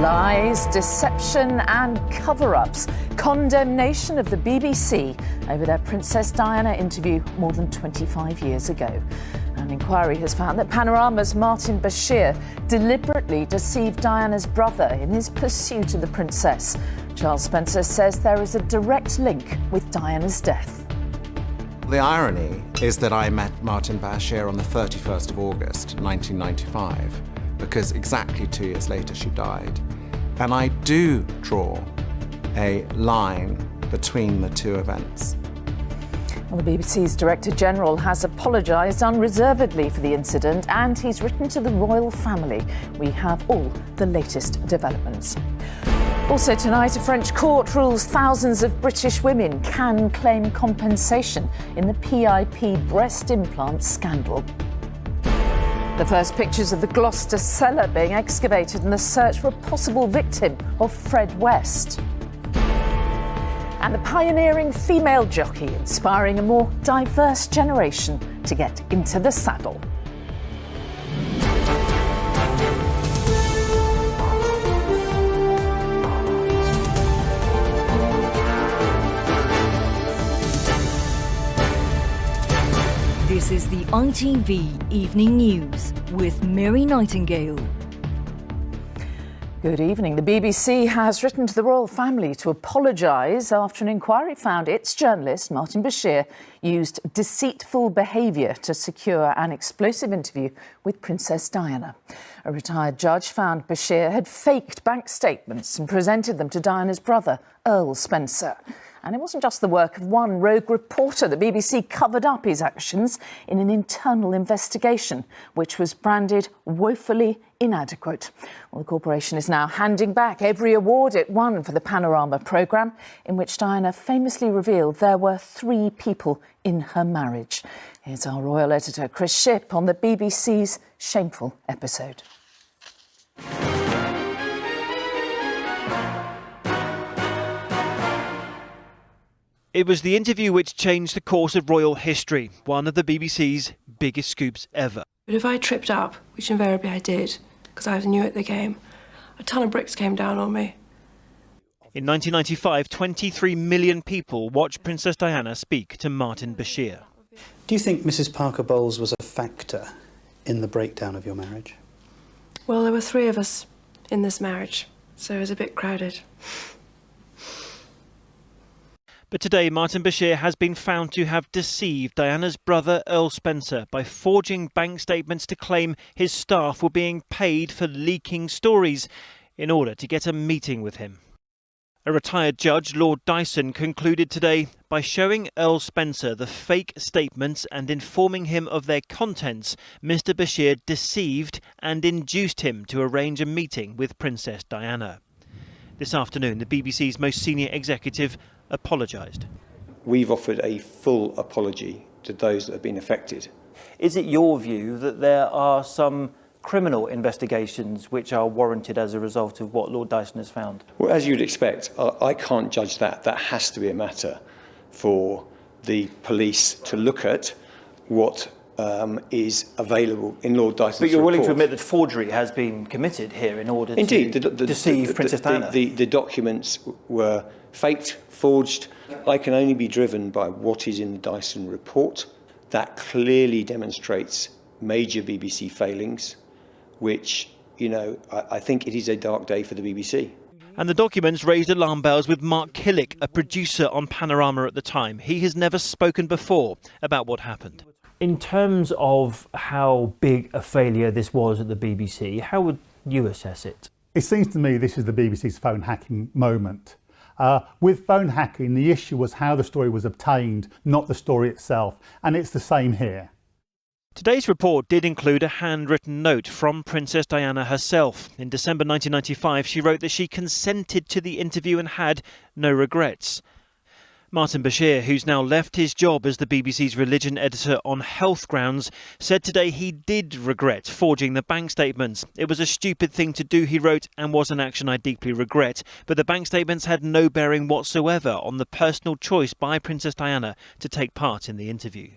Lies, deception and cover-ups. Condemnation of the BBC over their Princess Diana interview more than 25 years ago. An inquiry has found that Panorama's Martin Bashir deliberately deceived Diana's brother in his pursuit of the princess. Charles Spencer says there is a direct link with Diana's death. The irony is that I met Martin Bashir on the 31st of August 1995, because exactly 2 years later she died. And I do draw a line between the two events. Well, the BBC's Director General has apologised unreservedly for the incident and he's written to the royal family. We have all the latest developments. Also tonight, a French court rules thousands of British women can claim compensation in the PIP breast implant scandal. The first pictures of the Gloucester cellar being excavated in the search for a possible victim of Fred West. And the pioneering female jockey inspiring a more diverse generation to get into the saddle. This is the ITV Evening News with Mary Nightingale. Good evening. The BBC has written to the royal family to apologise after an inquiry found its journalist, Martin Bashir, used deceitful behaviour to secure an explosive interview with Princess Diana. A retired judge found Bashir had faked bank statements and presented them to Diana's brother, Earl Spencer. And it wasn't just the work of one rogue reporter. The BBC covered up his actions in an internal investigation, which was branded woefully inadequate. Well, the corporation is now handing back every award it won for the Panorama programme, in which Diana famously revealed there were 3 people in her marriage. Here's our royal editor, Chris Shipp, on the BBC's shameful episode. It was the interview which changed the course of royal history, one of the BBC's biggest scoops ever. But if I tripped up, which invariably I did, because I was new at the game, a ton of bricks came down on me. In 1995, 23 million people watched Princess Diana speak to Martin Bashir. Do you think Mrs. Parker Bowles was a factor in the breakdown of your marriage? Well, there were 3 of us in this marriage, so it was a bit crowded. But today, Martin Bashir has been found to have deceived Diana's brother Earl Spencer by forging bank statements to claim his staff were being paid for leaking stories in order to get a meeting with him. A retired judge, Lord Dyson, concluded today by showing Earl Spencer the fake statements and informing him of their contents. Mr. Bashir deceived and induced him to arrange a meeting with Princess Diana. This afternoon, the BBC's most senior executive apologised. We've offered a full apology to those that have been affected. Is it your view that there are some criminal investigations which are warranted as a result of what Lord Dyson has found? Well, as you'd expect, I can't judge that. That has to be a matter for the police to look at what is available in Lord Dyson's But you're willing report. to admit that forgery has been committed here in order Indeed, to deceive Princess Diana? The documents were faked, forged. I can only be driven by what is in the Dyson report. That clearly demonstrates major BBC failings, which, I think it is a dark day for the BBC. And the documents raised alarm bells with Mark Killick, a producer on Panorama at the time. He has never spoken before about what happened. In terms of how big a failure this was at the BBC, how would you assess it? It seems to me this is the BBC's phone hacking moment. With phone hacking, the issue was how the story was obtained, not the story itself, and it's the same here. Today's report did include a handwritten note from Princess Diana herself. In December 1995, she wrote that she consented to the interview and had no regrets. Martin Bashir, who's now left his job as the BBC's religion editor on health grounds, said today he did regret forging the bank statements. It was a stupid thing to do, he wrote, and was an action I deeply regret. But the bank statements had no bearing whatsoever on the personal choice by Princess Diana to take part in the interview.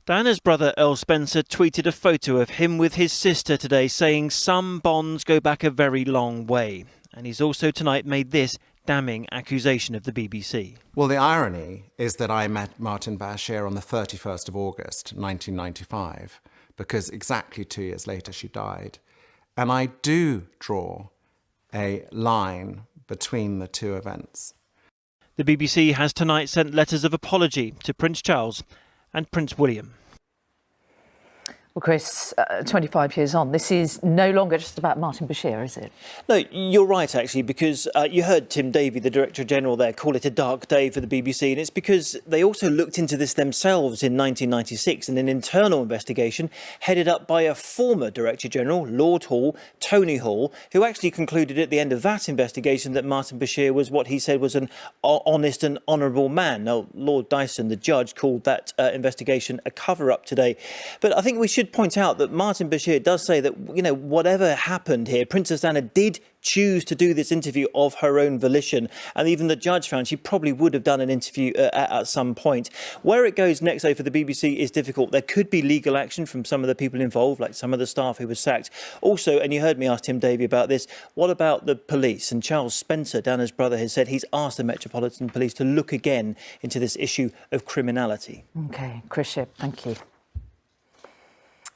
Diana's brother Earl Spencer tweeted a photo of him with his sister today saying some bonds go back a very long way. And he's also tonight made this damning accusation of the BBC. Well, the irony is that I met Martin Bashir on the 31st of August, 1995, because exactly 2 years later she died. And I do draw a line between the two events. The BBC has tonight sent letters of apology to Prince Charles and Prince William. Well, Chris, 25 years on, this is no longer just about Martin Bashir, is it? No, you're right, actually, because you heard Tim Davie, the Director General there, call it a dark day for the BBC, and it's because they also looked into this themselves in 1996 in an internal investigation headed up by a former Director General, Lord Hall, Tony Hall, who actually concluded at the end of that investigation that Martin Bashir was what he said was an honest and honourable man. Now, Lord Dyson, the judge, called that investigation a cover-up today. But I think we should point out that Martin Bashir does say that, you know, whatever happened here, Princess Diana did choose to do this interview of her own volition. And even the judge found she probably would have done an interview at some point. Where it goes next, though, for the BBC is difficult. There could be legal action from some of the people involved, like some of the staff who were sacked. Also, and you heard me ask Tim Davie about this, what about the police? And Charles Spencer, Diana's brother, has said he's asked the Metropolitan Police to look again into this issue of criminality. OK, Chris Shipp, thank you.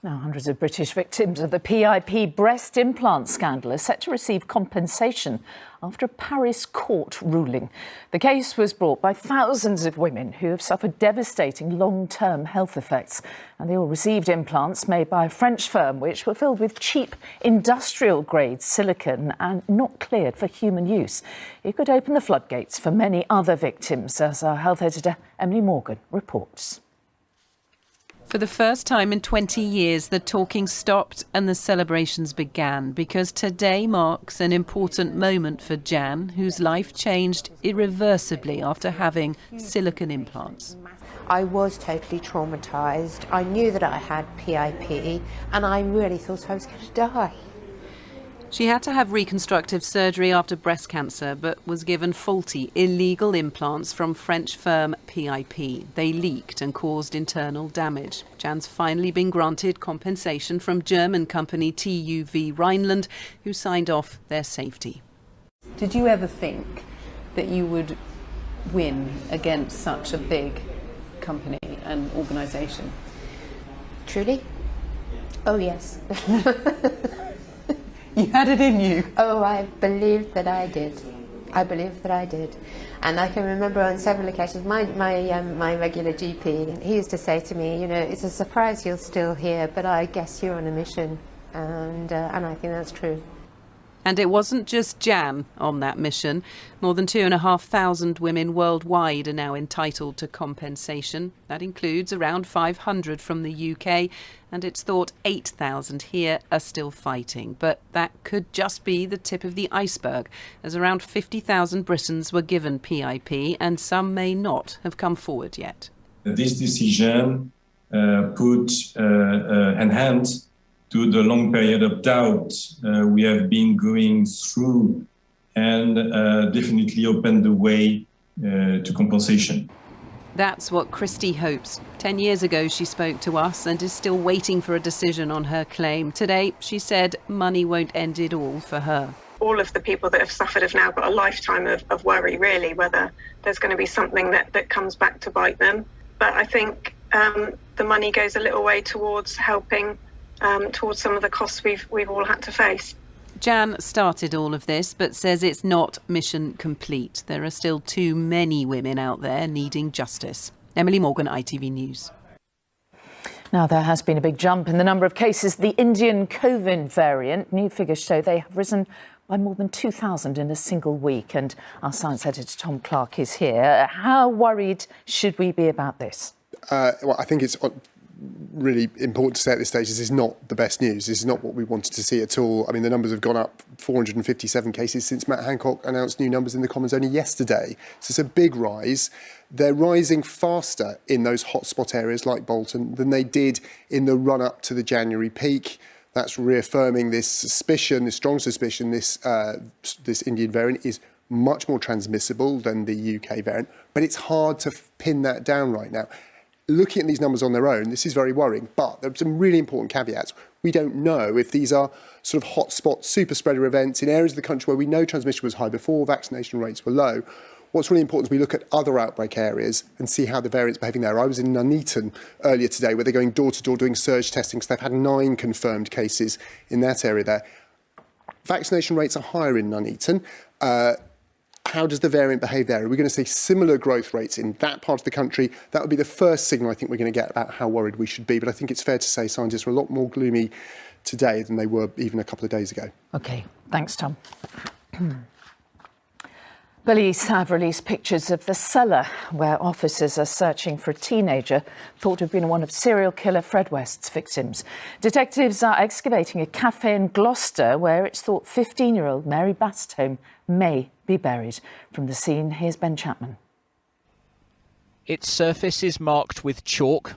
Now, hundreds of British victims of the PIP breast implant scandal are set to receive compensation after a Paris court ruling. The case was brought by thousands of women who have suffered devastating long-term health effects. And they all received implants made by a French firm which were filled with cheap industrial-grade silicone and not cleared for human use. It could open the floodgates for many other victims, as our health editor Emily Morgan reports. For the first time in 20 years, the talking stopped and the celebrations began, because today marks an important moment for Jan, whose life changed irreversibly after having silicone implants. I was totally traumatised. I knew that I had PIP and I really thought I was going to die. She had to have reconstructive surgery after breast cancer, but was given faulty, illegal implants from French firm PIP. They leaked and caused internal damage. Jan's finally been granted compensation from German company TÜV Rheinland, who signed off their safety. Did you ever think that you would win against such a big company and organisation? Truly? Oh, yes. You had it in you. Oh, I believed that I did. I believed that I did. And I can remember on several occasions, my regular GP, he used to say to me, you know, it's a surprise you're still here, but I guess you're on a mission. And I think that's true. And it wasn't just Jan on that mission. More than 2,500 women worldwide are now entitled to compensation. That includes around 500 from the UK, and it's thought 8,000 here are still fighting. But that could just be the tip of the iceberg, as around 50,000 Britons were given PIP, and some may not have come forward yet. This decision put an end to the long period of doubt we have been going through, and definitely opened the way to compensation. That's what Christy hopes. 10 years ago, she spoke to us and is still waiting for a decision on her claim. Today, she said money won't end it all for her. All of the people that have suffered have now got a lifetime of worry, really, whether there's going to be something that comes back to bite them. But I think the money goes a little way towards helping towards some of the costs we've all had to face. Jan started all of this, but says it's not mission complete. There are still too many women out there needing justice. Emily Morgan, ITV News. Now, there has been a big jump in the number of cases. The Indian COVID variant, new figures show they have risen by more than 2,000 in a single week. And our science editor, Tom Clark, is here. How worried should we be about this? Well, I think it's really important to say at this stage, this is not the best news. This is not what we wanted to see at all. I mean, the numbers have gone up 457 cases since Matt Hancock announced new numbers in the Commons only yesterday. So it's a big rise. They're rising faster in those hotspot areas like Bolton than they did in the run-up to the January peak. That's reaffirming this suspicion, this strong suspicion, this Indian variant is much more transmissible than the UK variant. But it's hard to pin that down right now. Looking at these numbers on their own, this is very worrying, but there are some really important caveats. We don't know if these are sort of hotspot super spreader events in areas of the country where we know transmission was high before, vaccination rates were low. What's really important is we look at other outbreak areas and see how the variant's behaving there. I was in Nuneaton earlier today where they're going door to door doing surge testing, so they've had 9 confirmed cases in that area there. Vaccination rates are higher in Nuneaton. How does the variant behave there? Are we going to see similar growth rates in that part of the country? That would be the first signal I think we're going to get about how worried we should be. But I think it's fair to say scientists are a lot more gloomy today than they were even a couple of days ago. OK, thanks, Tom. Police have released pictures of the cellar where officers are searching for a teenager thought to have been one of serial killer Fred West's victims. Detectives are excavating a cafe in Gloucester where it's thought 15-year-old Mary Bastholm may be buried. From the scene, here's Ben Chapman. Its surface is marked with chalk,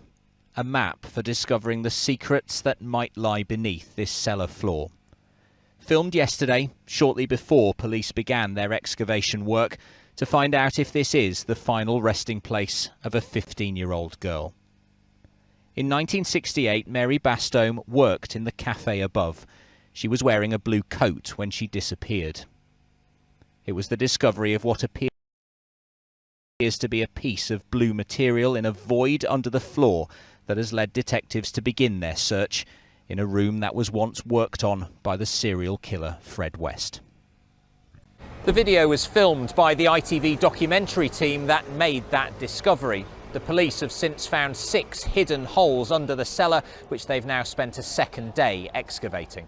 a map for discovering the secrets that might lie beneath this cellar floor. Filmed yesterday, shortly before police began their excavation work, to find out if this is the final resting place of a 15-year-old girl. In 1968, Mary Bastholm worked in the cafe above. She was wearing a blue coat when she disappeared. It was the discovery of what appears to be a piece of blue material in a void under the floor that has led detectives to begin their search in a room that was once worked on by the serial killer Fred West. The video was filmed by the ITV documentary team that made that discovery. The police have since found 6 hidden holes under the cellar, which they've now spent a second day excavating.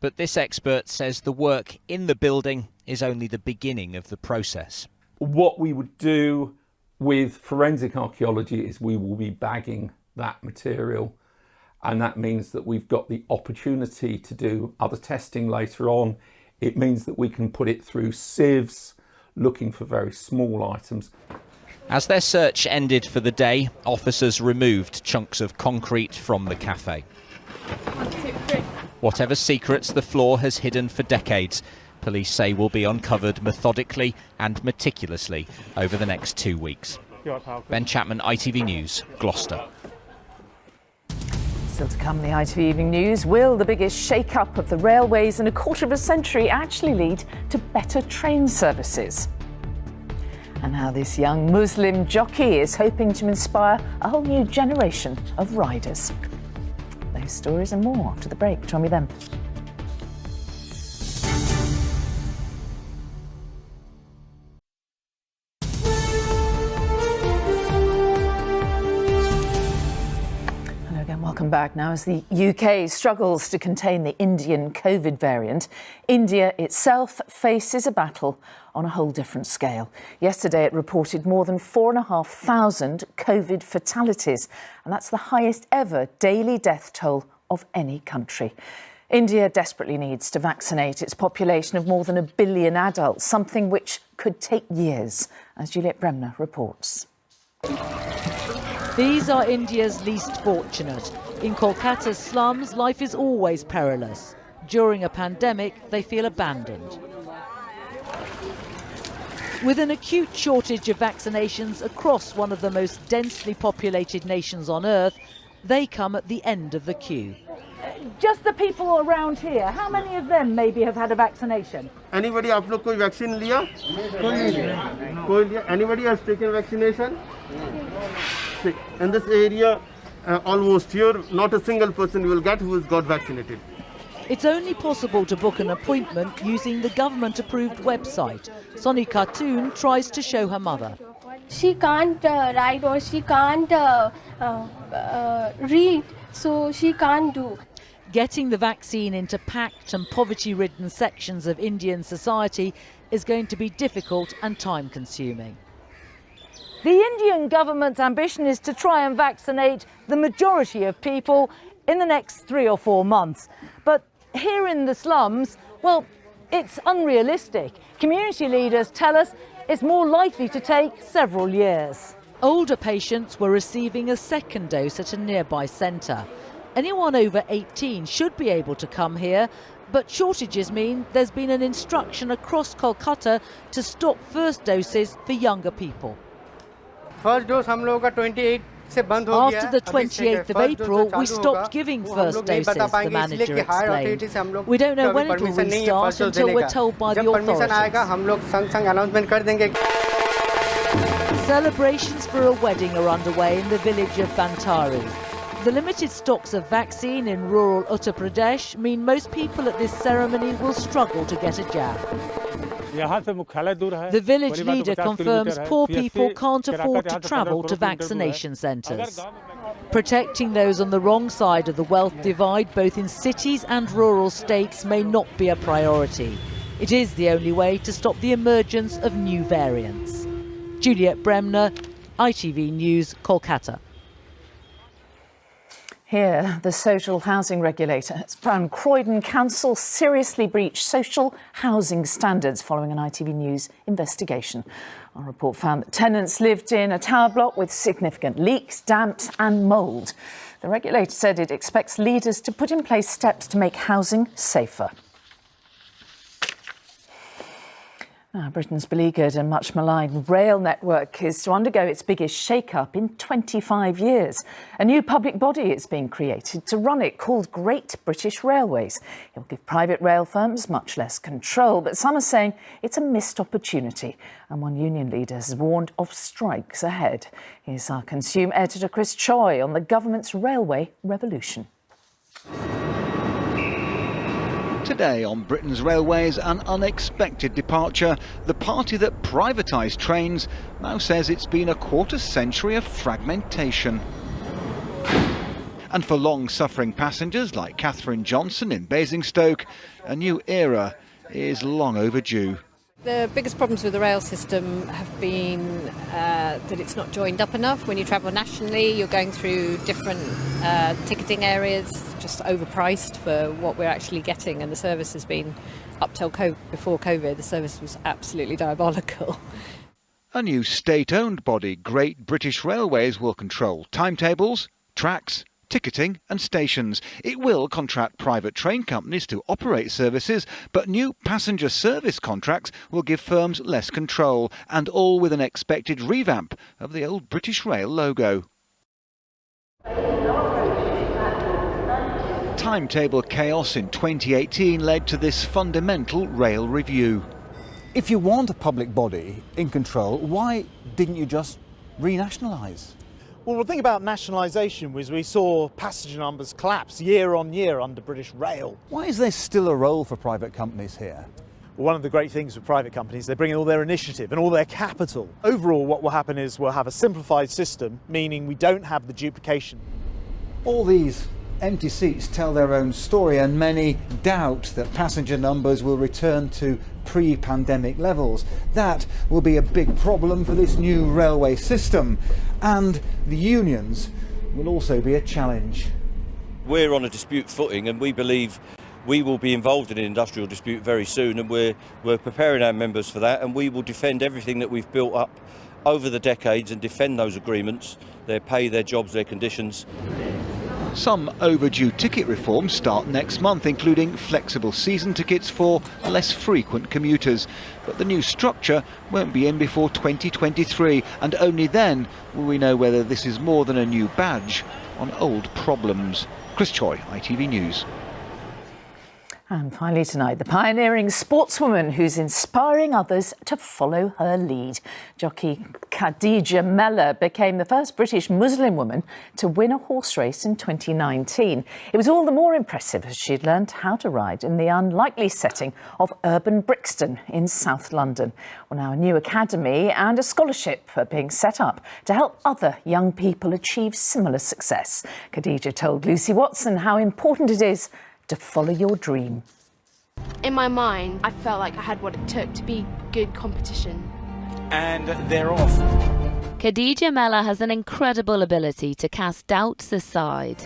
But this expert says the work in the building is only the beginning of the process. What we would do with forensic archaeology is we will be bagging that material. And that means that we've got the opportunity to do other testing later on. It means that we can put it through sieves, looking for very small items. As their search ended for the day, officers removed chunks of concrete from the cafe. Whatever secrets the floor has hidden for decades, police say will be uncovered methodically and meticulously over the next 2 weeks. Ben Chapman, ITV News, Gloucester. Still to come, the ITV Evening News. Will the biggest shake-up of the railways in a quarter of a century actually lead to better train services? And how this young Muslim jockey is hoping to inspire a whole new generation of riders. Those stories and more after the break. Join me then. Welcome back. Now, as the UK struggles to contain the Indian COVID variant, India itself faces a battle on a whole different scale. Yesterday, it reported more than 4,500 COVID fatalities, and that's the highest ever daily death toll of any country. India desperately needs to vaccinate its population of more than 1 billion adults, something which could take years, as Juliet Bremner reports. These are India's least fortunate. In Kolkata's slums, life is always perilous. During a pandemic, they feel abandoned. With an acute shortage of vaccinations across one of the most densely populated nations on earth, they come at the end of the queue. Just the people around here, how many of them maybe have had a vaccination? Anybody आप लोग कोई vaccine लिया? कोई लिया? Anybody has taken vaccination? In this area, almost here, not a single person will get who has got vaccinated. It's only possible to book an appointment using the government-approved website. Soni Khatun tries to show her mother. She can't write or she can't read, so she can't do. Getting the vaccine into packed and poverty-ridden sections of Indian society is going to be difficult and time-consuming. The Indian government's ambition is to try and vaccinate the majority of people in the next 3 or 4 months. But here in the slums, well, it's unrealistic. Community leaders tell us it's more likely to take several years. Older patients were receiving a second dose at a nearby centre. Anyone over 18 should be able to come here, but shortages mean there's been an instruction across Kolkata to stop first doses for younger people. First dose हम लोगों का 28 After the 28th of April, we stopped giving first doses, the manager explained. We don't know when it will restart until we're told by the authorities. Celebrations for a wedding are underway in the village of Bantari. The limited stocks of vaccine in rural Uttar Pradesh mean most people at this ceremony will struggle to get a jab. The village leader confirms poor people can't afford to travel to vaccination centres. Protecting those on the wrong side of the wealth divide, both in cities and rural states, may not be a priority. It is the only way to stop the emergence of new variants. Juliet Bremner, ITV News, Kolkata. Here, the social housing regulator has found Croydon Council seriously breached social housing standards following an ITV News investigation. Our report found that tenants lived in a tower block with significant leaks, damps and mould. The regulator said it expects leaders to put in place steps to make housing safer. Now, Britain's beleaguered and much maligned rail network is to undergo its biggest shake-up in 25 years. A new public body is being created to run it, called Great British Railways. It will give private rail firms much less control, but some are saying it's a missed opportunity. And one union leader has warned of strikes ahead. Here's our Consume editor Chris Choi on the government's railway revolution. Today on Britain's Railways, an unexpected departure. The party that privatised trains now says it's been a quarter century of fragmentation. And for long-suffering passengers like Catherine Johnson in Basingstoke, a new era is long overdue. The biggest problems with the rail system have been that it's not joined up enough. When you travel nationally, you're going through different ticketing areas, just overpriced for what we're actually getting, and the service has been, up till before COVID, the service was absolutely diabolical. A new state-owned body, Great British Railways, will control timetables, tracks, ticketing and stations. It will contract private train companies to operate services, but new passenger service contracts will give firms less control, and all with an expected revamp of the old British Rail logo. Timetable chaos in 2018 led to this fundamental rail review. If you want a public body in control, why didn't you just renationalise? Well, the thing about nationalisation was we saw passenger numbers collapse year on year under British Rail. Why is there still a role for private companies here? Well, one of the great things with private companies, they bring in all their initiative and all their capital. Overall, what will happen is we'll have a simplified system, meaning we don't have the duplication. All these empty seats tell their own story, and many doubt that passenger numbers will return to pre-pandemic levels. That will be a big problem for this new railway system, and the unions will also be a challenge. We're on a dispute footing, and we believe we will be involved in an industrial dispute very soon, and we're preparing our members for that, and we will defend everything that we've built up over the decades and defend those agreements, their pay, their jobs, their conditions. Some overdue ticket reforms start next month, including flexible season tickets for less frequent commuters. But the new structure won't be in before 2023, and only then will we know whether this is more than a new badge on old problems. Chris Choi, ITV News. And finally tonight, the pioneering sportswoman who's inspiring others to follow her lead. Jockey Khadija Mela became the first British Muslim woman to win a horse race in 2019. It was all the more impressive as she'd learned how to ride in the unlikely setting of urban Brixton in South London. Well, now a new academy and a scholarship are being set up to help other young people achieve similar success. Khadija told Lucy Watson how important it is to follow your dream. In my mind, I felt like I had what it took to be good competition. And they're off. Khadija Mela has an incredible ability to cast doubts aside.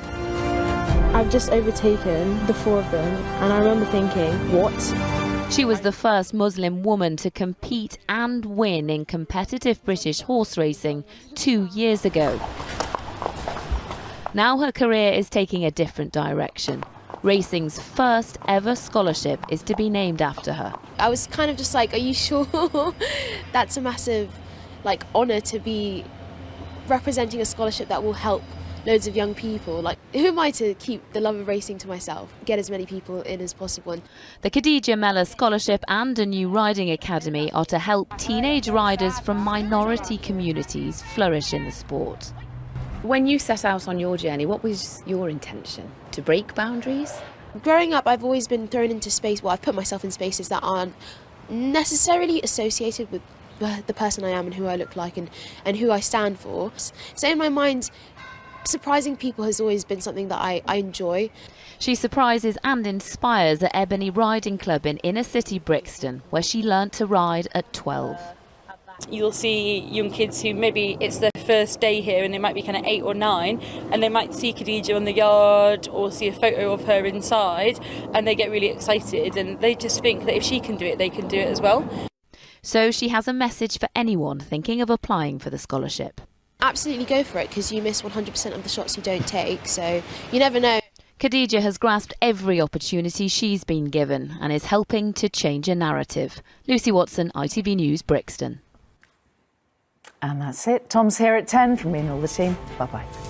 I've just overtaken the four of them, and I remember thinking, what? She was the first Muslim woman to compete and win in competitive British horse racing 2 years ago. Now her career is taking a different direction. Racing's first ever scholarship is to be named after her. I was kind of just like, are you sure? That's a massive honour to be representing a scholarship that will help loads of young people. Like, who am I to keep the love of racing to myself? Get as many people in as possible. The Khadija Mela Scholarship and a new riding academy are to help teenage riders from minority communities flourish in the sport. When you set out on your journey, what was your intention? To break boundaries? Growing up, I've always been thrown into space. Well, I've put myself in spaces that aren't necessarily associated with the person I am and who I look like and who I stand for. So in my mind, surprising people has always been something that I enjoy. She surprises and inspires at Ebony Riding Club in inner city Brixton, where she learnt to ride at 12. You'll see young kids who maybe it's their first day here and they might be kind of 8 or 9 and they might see Khadija on the yard or see a photo of her inside and they get really excited and they just think that if she can do it, they can do it as well. So she has a message for anyone thinking of applying for the scholarship. Absolutely go for it, because you miss 100% of the shots you don't take, so you never know. Khadija has grasped every opportunity she's been given and is helping to change a narrative. Lucy Watson, ITV News, Brixton. And that's it. Tom's here at 10 from me and all the team. Bye-bye.